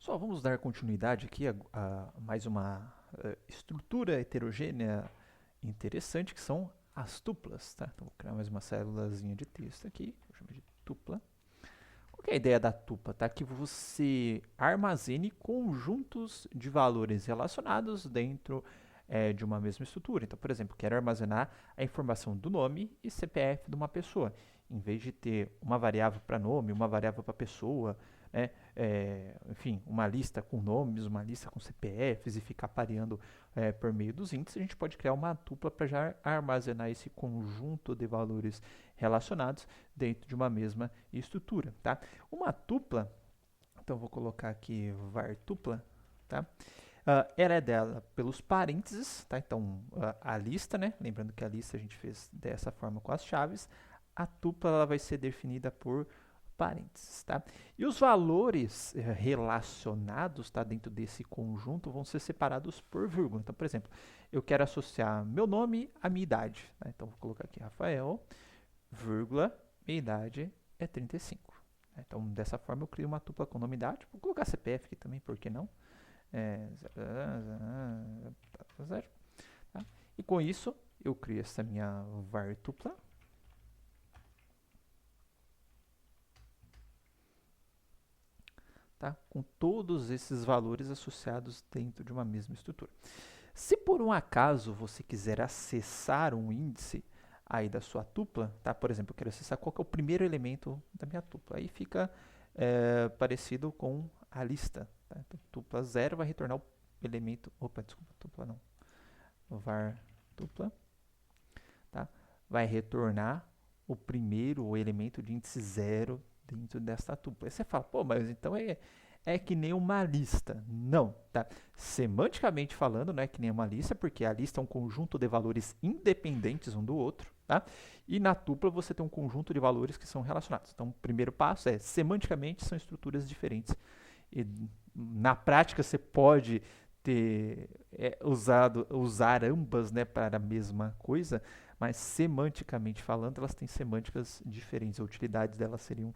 Pessoal, vamos dar continuidade aqui a mais uma estrutura heterogênea interessante, que são as tuplas. Tá? Então, vou criar mais uma célulazinha de texto aqui, vou chamar de tupla. Qual que é a ideia da tupla? Tá? Que você armazene conjuntos de valores relacionados dentro de uma mesma estrutura. Então, por exemplo, quero armazenar a informação do nome e CPF de uma pessoa. Em vez de ter uma variável para nome, uma variável para pessoa, né? Enfim, uma lista com nomes, uma lista com CPFs e ficar pareando por meio dos índices, a gente pode criar uma tupla para já armazenar esse conjunto de valores relacionados dentro de uma mesma estrutura. Tá? Uma tupla, então vou colocar aqui var tupla, tá? Ela é dela pelos parênteses, tá? Então a lista, né? Lembrando que a lista a gente fez dessa forma com as chaves, a tupla ela vai ser definida por parênteses, tá? E os valores relacionados, tá, dentro desse conjunto vão ser separados por vírgula. Então, por exemplo, eu quero associar meu nome à minha idade, tá? Então vou colocar aqui Rafael, vírgula, minha idade é 35. Então, dessa forma eu crio uma tupla com nome e idade. Vou colocar CPF aqui também, por que não? Tá? E com isso, eu crio essa minha var tupla. Tá? Com todos esses valores associados dentro de uma mesma estrutura. Se por um acaso você quiser acessar um índice aí da sua tupla, tá? Por exemplo, eu quero acessar qual que é o primeiro elemento da minha tupla. Aí fica parecido com a lista. Tá? Então, tupla 0 vai retornar o elemento... Opa, desculpa, tupla não. Var tupla. Tá? Vai retornar o primeiro elemento de índice 0 dentro desta tupla. Aí você fala, pô, mas então é que nem uma lista. Não, tá? Semanticamente falando, não é que nem uma lista, porque a lista é um conjunto de valores independentes um do outro, tá? E na tupla você tem um conjunto de valores que são relacionados. Então, o primeiro passo é, semanticamente, são estruturas diferentes. E na prática você pode ter usar ambas, né, para a mesma coisa, mas semanticamente falando, elas têm semânticas diferentes, as utilidades delas seriam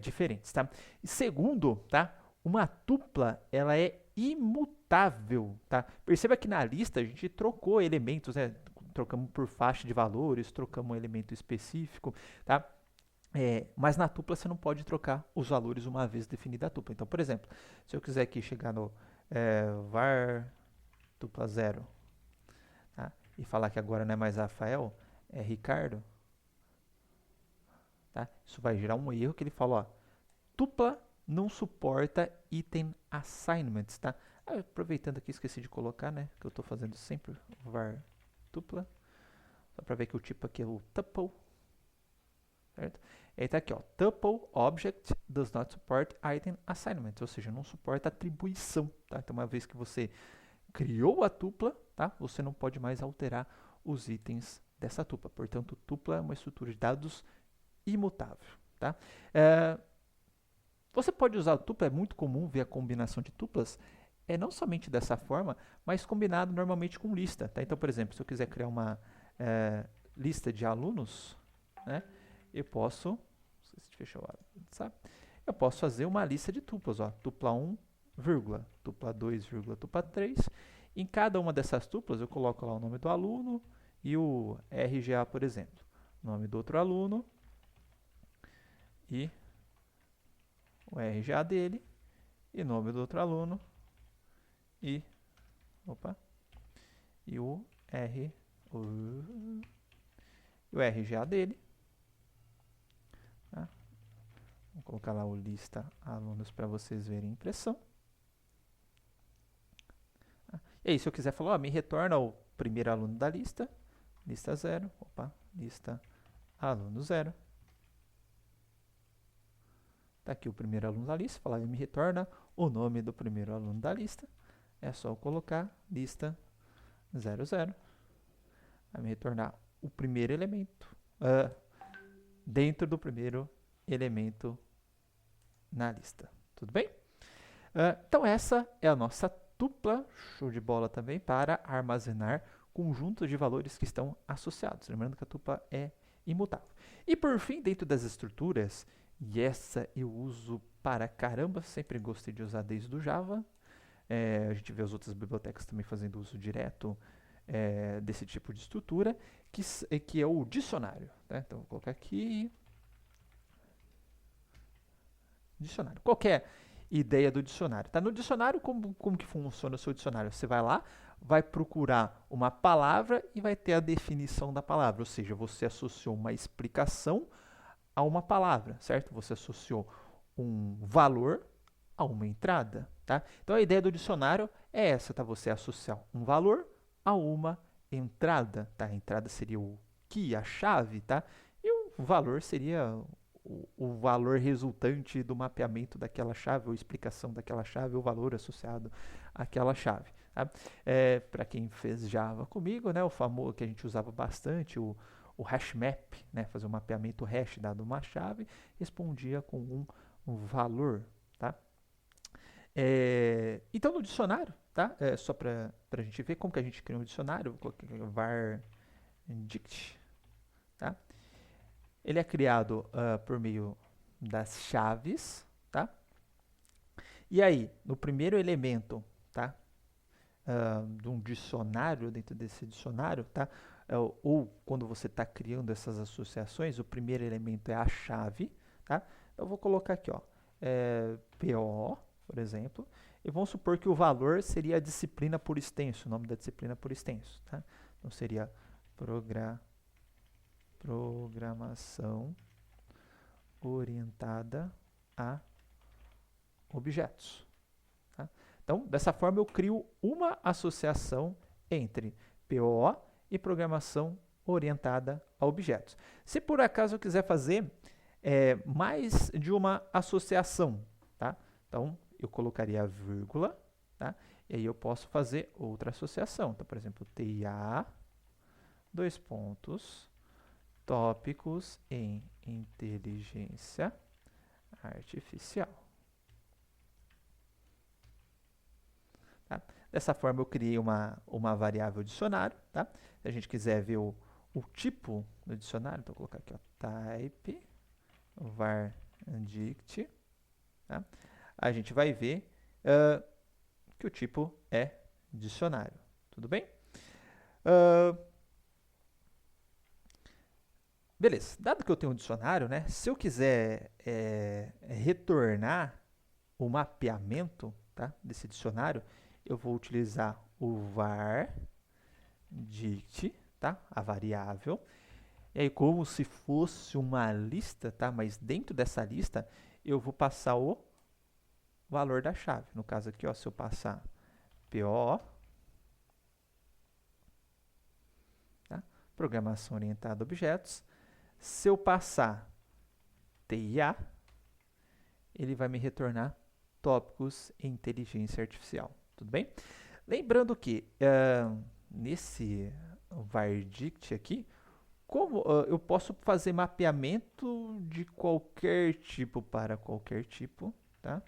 diferentes, tá? E segundo, tá? Uma tupla, ela é imutável, tá? Perceba que na lista a gente trocou elementos, né? Trocamos por faixa de valores, trocamos um elemento específico, tá? Mas na tupla você não pode trocar os valores uma vez definida a tupla. Então, por exemplo, se eu quiser aqui chegar no var tupla 0, tá? E falar que agora não é mais Rafael, é Ricardo, tá? Isso vai gerar um erro que ele fala, ó, tupla não suporta item assignments, tá? Aproveitando aqui, esqueci de colocar, né? Que eu estou fazendo sempre var tupla. Só para ver que o tipo aqui é o tuple, certo? Aí tá aqui, ó, tuple object does not support item assignment, ou seja, não suporta atribuição, tá? Então, uma vez que você criou a tupla, tá? Você não pode mais alterar os itens dessa tupla. Portanto, tupla é uma estrutura de dados imutável, tá? Você pode usar a tupla, é muito comum ver a combinação de tuplas, não somente dessa forma, mas combinado normalmente com lista, tá? Então, por exemplo, se eu quiser criar uma lista de alunos, né? Eu posso, fechar o WhatsApp, eu posso fazer uma lista de tuplas, ó, tupla 1, vírgula, tupla 2, vírgula, tupla 3. Em cada uma dessas tuplas eu coloco lá o nome do aluno e o RGA, por exemplo. Nome do outro aluno e o RGA dele e nome do outro aluno e e o RGA dele. Tá? Vou colocar lá o lista alunos para vocês verem a impressão. E aí, se eu quiser falar, ó, me retorna o primeiro aluno da lista, lista 0, lista aluno 0. Tá aqui o primeiro aluno da lista, falar, me retorna o nome do primeiro aluno da lista. É só eu colocar lista 00. Vai me retornar o primeiro elemento dentro do primeiro elemento na lista. Tudo bem? Então essa é a nossa tupla, show de bola também, para armazenar conjuntos de valores que estão associados. Lembrando que a tupla é imutável. E por fim, dentro das estruturas, e essa eu uso para caramba, sempre gostei de usar desde o Java. A gente vê as outras bibliotecas também fazendo uso direto desse tipo de estrutura, que é o dicionário. Tá? Então, vou colocar aqui dicionário. Qual que é a ideia do dicionário? Tá? No dicionário, como que funciona o seu dicionário? Você vai lá, vai procurar uma palavra e vai ter a definição da palavra, ou seja, você associou uma explicação a uma palavra, certo? Você associou um valor a uma entrada, tá? Então a ideia do dicionário é essa, tá? Você associar um valor a uma entrada, tá? A entrada seria o key, a chave, tá? E o valor seria o valor resultante do mapeamento daquela chave, ou explicação daquela chave, o valor associado àquela chave. Tá? Para quem fez Java comigo, né, o famoso que a gente usava bastante, o hash map, né, fazer um mapeamento hash dado uma chave, respondia com um valor. Tá? Então, no dicionário, tá? Só para a gente ver como que a gente cria um dicionário, vou colocar aqui, var dict. Tá? Ele é criado por meio das chaves, tá? E aí, no primeiro elemento, tá? De um dicionário, dentro desse dicionário, tá? Ou quando você está criando essas associações, o primeiro elemento é a chave, tá? Eu vou colocar aqui, ó, PO, por exemplo, e vamos supor que o valor seria a disciplina por extenso, o nome da disciplina por extenso, tá? Então seria programação orientada a objetos. Tá? Então, dessa forma, eu crio uma associação entre PO e programação orientada a objetos. Se por acaso eu quiser fazer mais de uma associação, tá? Então, eu colocaria a vírgula, tá? E aí eu posso fazer outra associação. Então, por exemplo, TIA, dois pontos, tópicos em inteligência artificial. Tá? Dessa forma, eu criei uma variável dicionário. Tá? Se a gente quiser ver o tipo do dicionário, então, vou colocar aqui, ó, type var dict. Tá? A gente vai ver que o tipo é dicionário. Tudo bem? Beleza, dado que eu tenho um dicionário, né, se eu quiser retornar o mapeamento, tá, desse dicionário, eu vou utilizar o var dict, tá, a variável, e aí como se fosse uma lista, tá, mas dentro dessa lista eu vou passar o valor da chave. No caso aqui, ó, se eu passar PO, tá, programação orientada a objetos, se eu passar TIA, ele vai me retornar tópicos em inteligência artificial. Tudo bem? Lembrando que nesse vardict aqui, como eu posso fazer mapeamento de qualquer tipo para qualquer tipo, tá?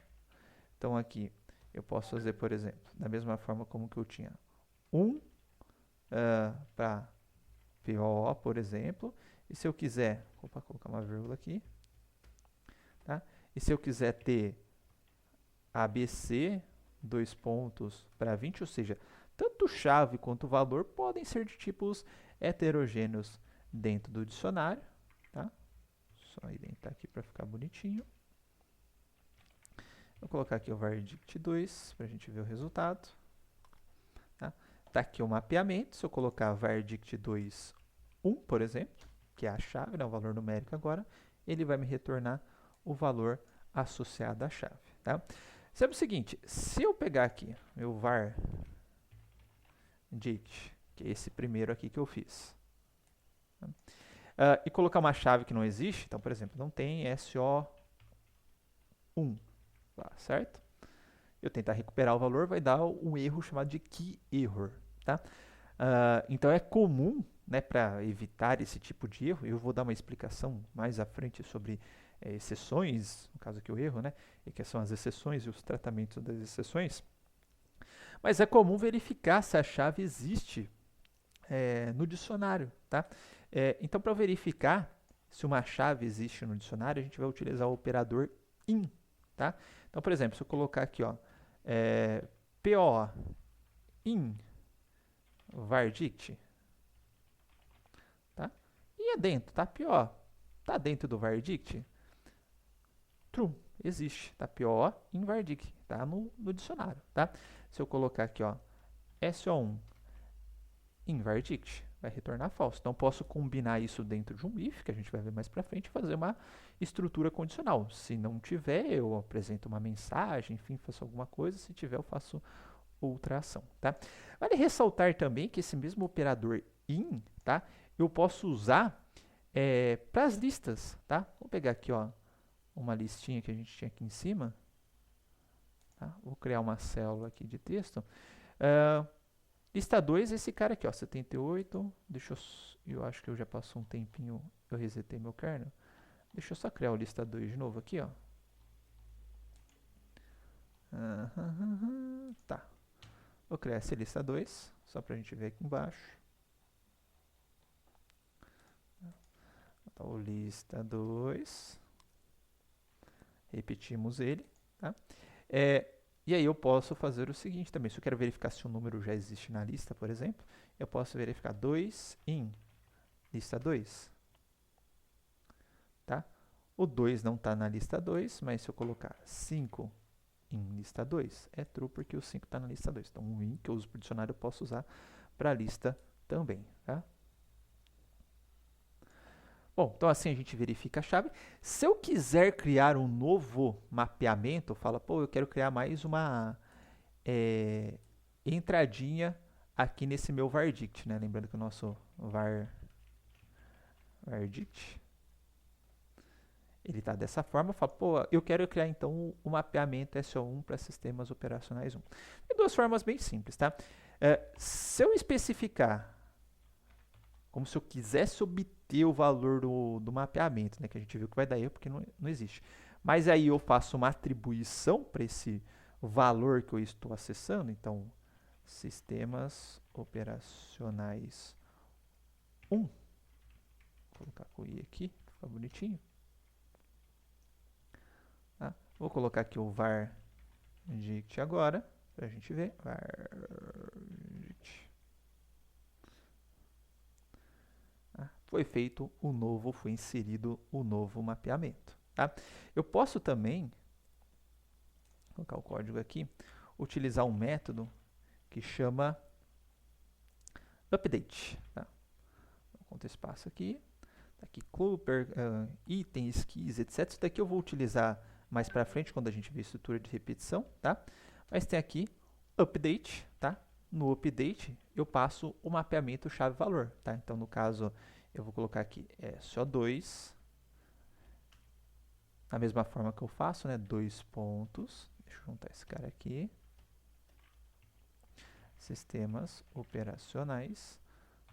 Então aqui eu posso fazer, por exemplo, da mesma forma como que eu tinha para PO, por exemplo, e se eu quiser, opa, colocar uma vírgula aqui, tá? E se eu quiser ter ABC, dois pontos para 20, ou seja, tanto chave quanto valor podem ser de tipos heterogêneos dentro do dicionário, tá? Só indentar aqui para ficar bonitinho. Vou colocar aqui o vardict2 para a gente ver o resultado. Tá aqui o mapeamento. Se eu colocar vardict2 1, por exemplo, que é a chave, né, o valor numérico agora, ele vai me retornar o valor associado à chave. Tá? Sabe o seguinte, se eu pegar aqui meu var dict, que é esse primeiro aqui que eu fiz, e colocar uma chave que não existe, então, por exemplo, não tem SO1, lá, certo? Eu tentar recuperar o valor, vai dar um erro chamado de key error. Tá? Então, é comum, né, para evitar esse tipo de erro, eu vou dar uma explicação mais à frente sobre exceções, no caso aqui o erro, né, e que são as exceções e os tratamentos das exceções, mas é comum verificar se a chave existe no dicionário. Tá? Então, para verificar se uma chave existe no dicionário, a gente vai utilizar o operador in. tá? Então, por exemplo, se eu colocar aqui, ó, PO in vardict, tá? E é dentro, tá? PO tá dentro do vardict? True, existe, tá? PO in vardict, tá no dicionário, tá? Se eu colocar aqui, ó, SO1 in vardict, vai retornar falso. Então, posso combinar isso dentro de um if, que a gente vai ver mais para frente, e fazer uma estrutura condicional. Se não tiver, eu apresento uma mensagem, enfim, faço alguma coisa. Se tiver, eu faço outra ação, tá? Vale ressaltar também que esse mesmo operador in, tá? Eu posso usar para as listas, tá? Vou pegar aqui, ó, uma listinha que a gente tinha aqui em cima. Tá? Vou criar uma célula aqui de texto. Lista 2, esse cara aqui, ó, 78. Deixa eu acho que eu já passou um tempinho, eu resetei meu kernel. Deixa eu só criar o lista 2 de novo aqui, ó. Tá. Vou criar essa lista 2, só pra gente ver aqui embaixo. Então, o lista 2. Repetimos ele, tá? E aí eu posso fazer o seguinte também, se eu quero verificar se o número já existe na lista, por exemplo, eu posso verificar 2 in lista 2, tá? O 2 não está na lista 2, mas se eu colocar 5 em lista 2, é true porque o 5 está na lista 2. Então, o in que eu uso para o dicionário eu posso usar para a lista também, tá? Bom, então assim a gente verifica a chave. Se eu quiser criar um novo mapeamento, eu falo, pô, eu quero criar mais uma entradinha aqui nesse meu vardict, né? Lembrando que o nosso vardict, ele está dessa forma, eu falo, pô, eu quero criar então o mapeamento SO1 para sistemas operacionais 1. Tem duas formas bem simples, tá? Se eu especificar como se eu quisesse obter o valor do mapeamento, né, que a gente viu que vai dar erro porque não existe. Mas aí eu faço uma atribuição para esse valor que eu estou acessando. Então, sistemas operacionais 1. Vou colocar com I aqui, fica bonitinho. Tá? Vou colocar aqui o vardict agora, para a gente ver. Vardict. Foi feito o novo, foi inserido o novo mapeamento. Tá? Eu posso também, vou colocar o código aqui, utilizar um método que chama update. Tá? Vou contar espaço aqui. Tá aqui Cooper, itens, keys, etc. Isso daqui eu vou utilizar mais para frente quando a gente ver estrutura de repetição. Tá? Mas tem aqui update. Tá? No update eu passo o mapeamento chave-valor. Tá? Então, no caso, eu vou colocar aqui SO2, da mesma forma que eu faço, né? 2 pontos. Deixa eu juntar esse cara aqui. Sistemas operacionais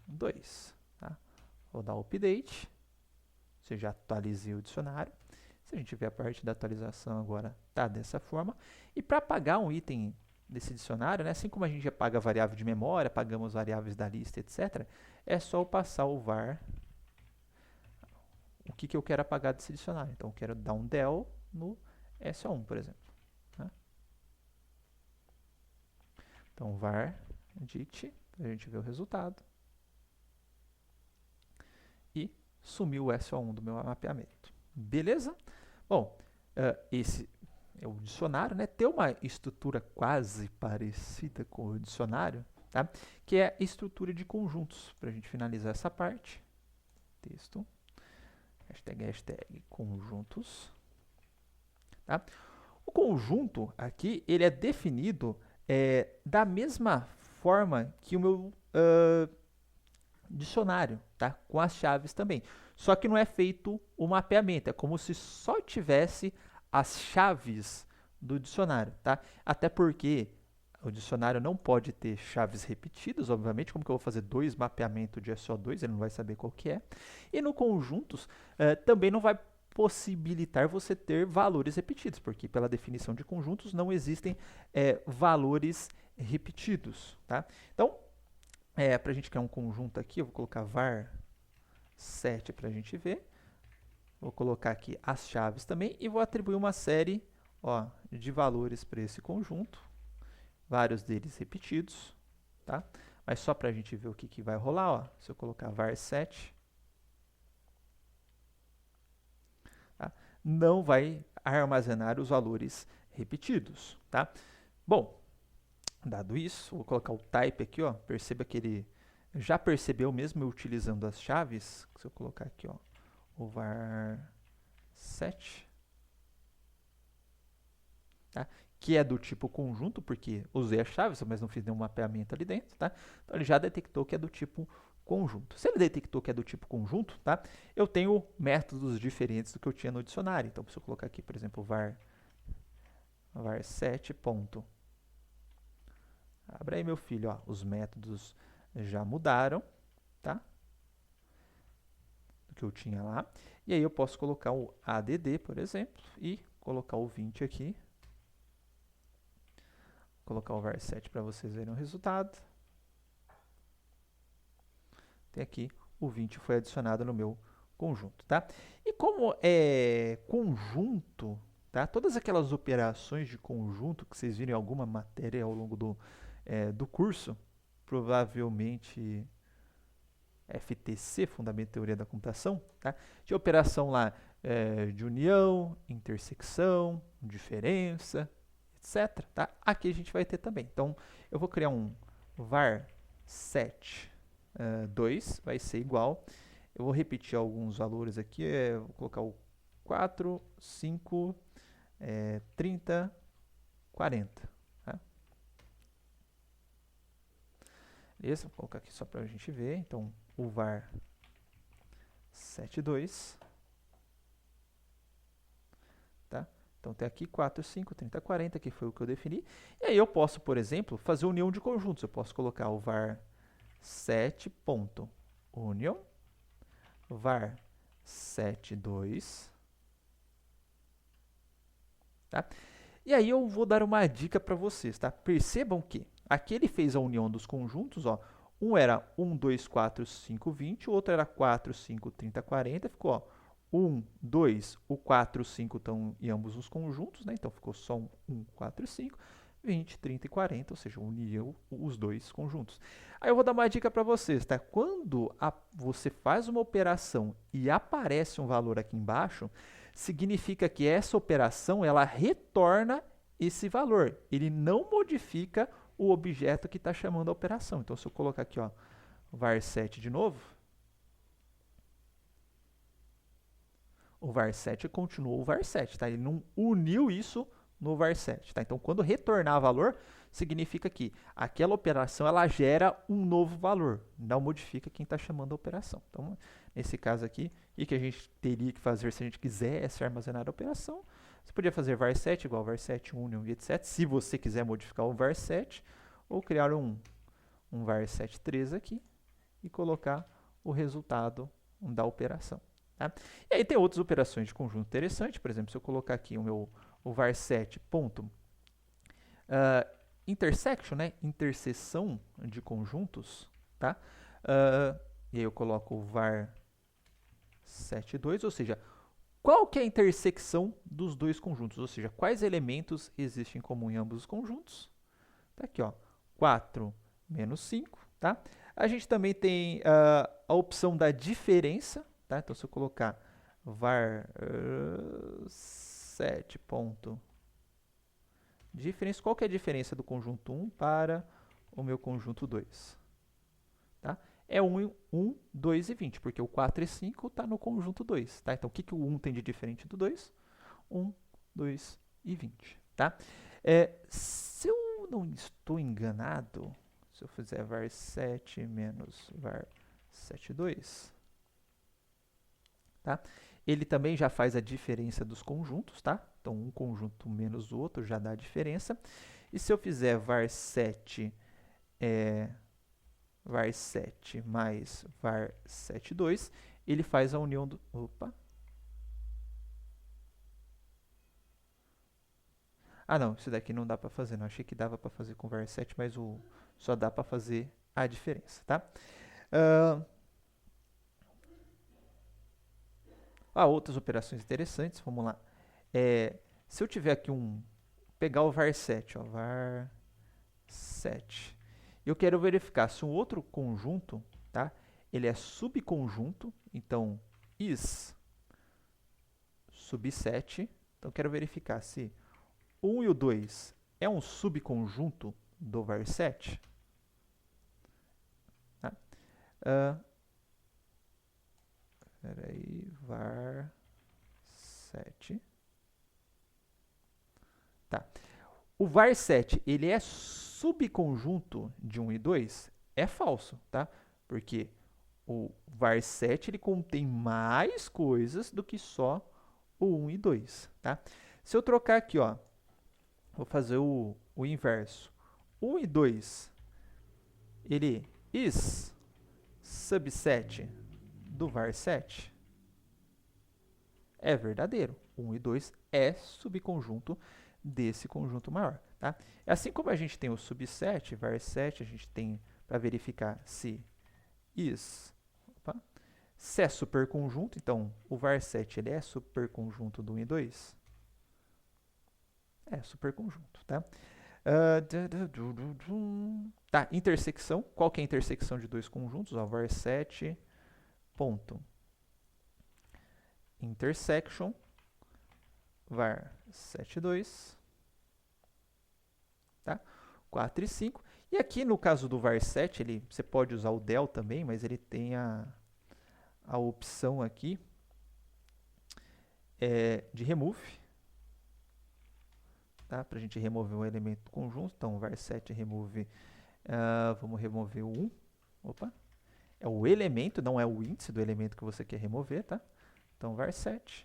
2. Tá? Vou dar update. Você já atualizei o dicionário. Se a gente ver a parte da atualização agora, tá dessa forma. E para apagar um item desse dicionário, né? Assim como a gente já paga variável de memória, pagamos variáveis da lista, etc., é só eu passar o var, o que eu quero apagar desse dicionário. Então, eu quero dar um del no SO1, por exemplo. Tá? Então, var dict, para a gente ver o resultado. E sumiu o SO1 do meu mapeamento. Beleza? Bom, esse é o dicionário, né? Tem uma estrutura quase parecida com o dicionário, tá? Que é a estrutura de conjuntos. Para a gente finalizar essa parte, texto, hashtag conjuntos. Tá? O conjunto aqui, ele é definido da mesma forma que o meu dicionário, tá? Com as chaves também. Só que não é feito o mapeamento, é como se só tivesse as chaves do dicionário, tá? Até porque o dicionário não pode ter chaves repetidas, obviamente, como que eu vou fazer 2 mapeamentos de SO2, ele não vai saber qual que é. E no conjuntos, também não vai possibilitar você ter valores repetidos, porque pela definição de conjuntos não existem valores repetidos, tá? Então, para a gente criar um conjunto aqui, eu vou colocar var 7 para a gente ver. Vou colocar aqui as chaves também e vou atribuir uma série ó, de valores para esse conjunto, vários deles repetidos, tá? Mas só para a gente ver o que vai rolar, ó, se eu colocar var7, tá? Não vai armazenar os valores repetidos, tá? Bom, dado isso, vou colocar o type aqui, ó, perceba que ele já percebeu mesmo eu utilizando as chaves. Se eu colocar aqui, ó, o var7, tá? Que é do tipo conjunto, porque usei as chaves, mas não fiz nenhum mapeamento ali dentro, tá? Então ele já detectou que é do tipo conjunto. Se ele detectou que é do tipo conjunto, tá? Eu tenho métodos diferentes do que eu tinha no dicionário. Então, se eu colocar aqui, por exemplo, var7 ponto. Abra aí, meu filho, ó, os métodos já mudaram, tá? Do que eu tinha lá. E aí eu posso colocar o add, por exemplo, e colocar o 20 aqui. Colocar o var7 para vocês verem o resultado. Tem aqui o 20 foi adicionado no meu conjunto, tá? E como é conjunto, tá? Todas aquelas operações de conjunto que vocês viram em alguma matéria ao longo do curso, provavelmente FTC, Fundamento de Teoria da Computação, tá? De operação lá de união, intersecção, diferença, etc. Tá? Aqui a gente vai ter também. Então, eu vou criar um var7 2, vai ser igual. Eu vou repetir alguns valores aqui. Vou colocar o 4, 5, 30, 40. Tá? Beleza? Vou colocar aqui só para a gente ver. Então, o var 7,2. Tá? Então, tem aqui 4, 5, 30, 40, que foi o que eu defini. E aí eu posso, por exemplo, fazer união de conjuntos. Eu posso colocar o var 7.union, var 7,2. Tá? E aí eu vou dar uma dica para vocês. Tá? Percebam que aqui ele fez a união dos conjuntos. Ó, um era 1, 2, 4, 5, 20. O outro era 4, 5, 30, 40. Ficou ó, 1, 2, o 4 e o 5 estão em ambos os conjuntos. Né? Então ficou só 1, 4 e 5. 20, 30 e 40, ou seja, uniu os dois conjuntos. Aí eu vou dar uma dica para vocês, tá? Quando você faz uma operação e aparece um valor aqui embaixo, significa que essa operação ela retorna esse valor. Ele não modifica o objeto que está chamando a operação. Então, se eu colocar aqui, ó, var7 de novo, o var7 continuou o var7, tá? Ele não uniu isso no var7, tá? Então, quando retornar valor, significa que aquela operação ela gera um novo valor, não modifica quem está chamando a operação. Então, nesse caso aqui, o que a gente teria que fazer se a gente quisesse armazenar a operação? Você podia fazer var7 igual var7 union e etc. Se você quiser modificar o var7, ou criar um var7 3 aqui e colocar o resultado da operação. Tá? E aí tem outras operações de conjunto interessantes. Por exemplo, se eu colocar aqui o var7 ponto intersection, né? Interseção de conjuntos, tá? E aí eu coloco o var 7,2, ou seja, qual que é a intersecção dos dois conjuntos? Ou seja, quais elementos existem em comum em ambos os conjuntos? Tá aqui, ó, 4 menos 5, tá? A gente também tem a opção da diferença, tá? Então, se eu colocar var 7 ponto diferença, qual que é a diferença do conjunto 1 para o meu conjunto 2? Tá? É 1, 2 e 20, porque o 4 e 5 está no conjunto 2. Tá? Então, o que o 1 tem de diferente do 2? 1, 2 e 20. Tá? Se eu não estou enganado, se eu fizer var 7 menos var 7,2, tá? Ele também já faz a diferença dos conjuntos, tá? Então, um conjunto menos o outro já dá a diferença. E se eu fizer var 7 mais var 7,2, ele faz a união do... Opa! Ah, não, isso daqui não dá para fazer, não. Achei que dava para fazer com var 7, mas só dá para fazer a diferença, tá? Outras operações interessantes, vamos lá. Se eu tiver aqui pegar o var7, ó, var7, eu quero verificar se um outro conjunto, tá, ele é subconjunto, então is sub7, então eu quero verificar se o 1 e o 2 é um subconjunto do var7. Tá? Peraí, var7. Tá. O var7, ele é subconjunto de 1 e 2? É falso, tá? Porque o var7 ele contém mais coisas do que só o 1 e 2, tá? Se eu trocar aqui, ó, vou fazer o inverso. 1 e 2, ele is subset do var7? É verdadeiro. 1 e 2 é subconjunto desse conjunto maior, tá? Assim como a gente tem o subset, var7, a gente tem para verificar se se é superconjunto, então o var7 ele é superconjunto do 1 e 2? É superconjunto, tá? Tá, intersecção. Qual que é a intersecção de dois conjuntos? Ó, var7 ponto intersection var7,2, tá? 4 e 5. E aqui no caso do var7, você pode usar o del também, mas ele tem a opção aqui de remove, tá? Para a gente remover um elemento do conjunto. Então, var7 remove, vamos remover o 1. Opa, é o elemento, não é o índice do elemento que você quer remover, tá? Então, var7,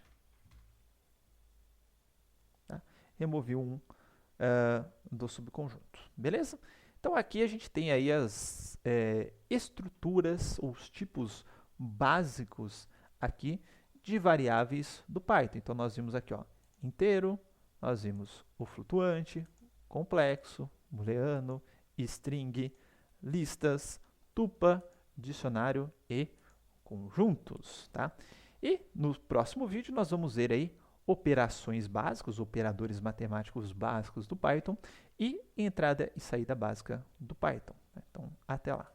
tá? Removi o 1 do subconjunto, beleza? Então, aqui a gente tem aí as estruturas, ou os tipos básicos aqui de variáveis do Python. Então, nós vimos aqui, ó, inteiro, nós vimos o flutuante, complexo, booleano, string, listas, tupa, dicionário e conjuntos, tá? E no próximo vídeo nós vamos ver aí operações básicas, operadores matemáticos básicos do Python e entrada e saída básica do Python. Então, até lá.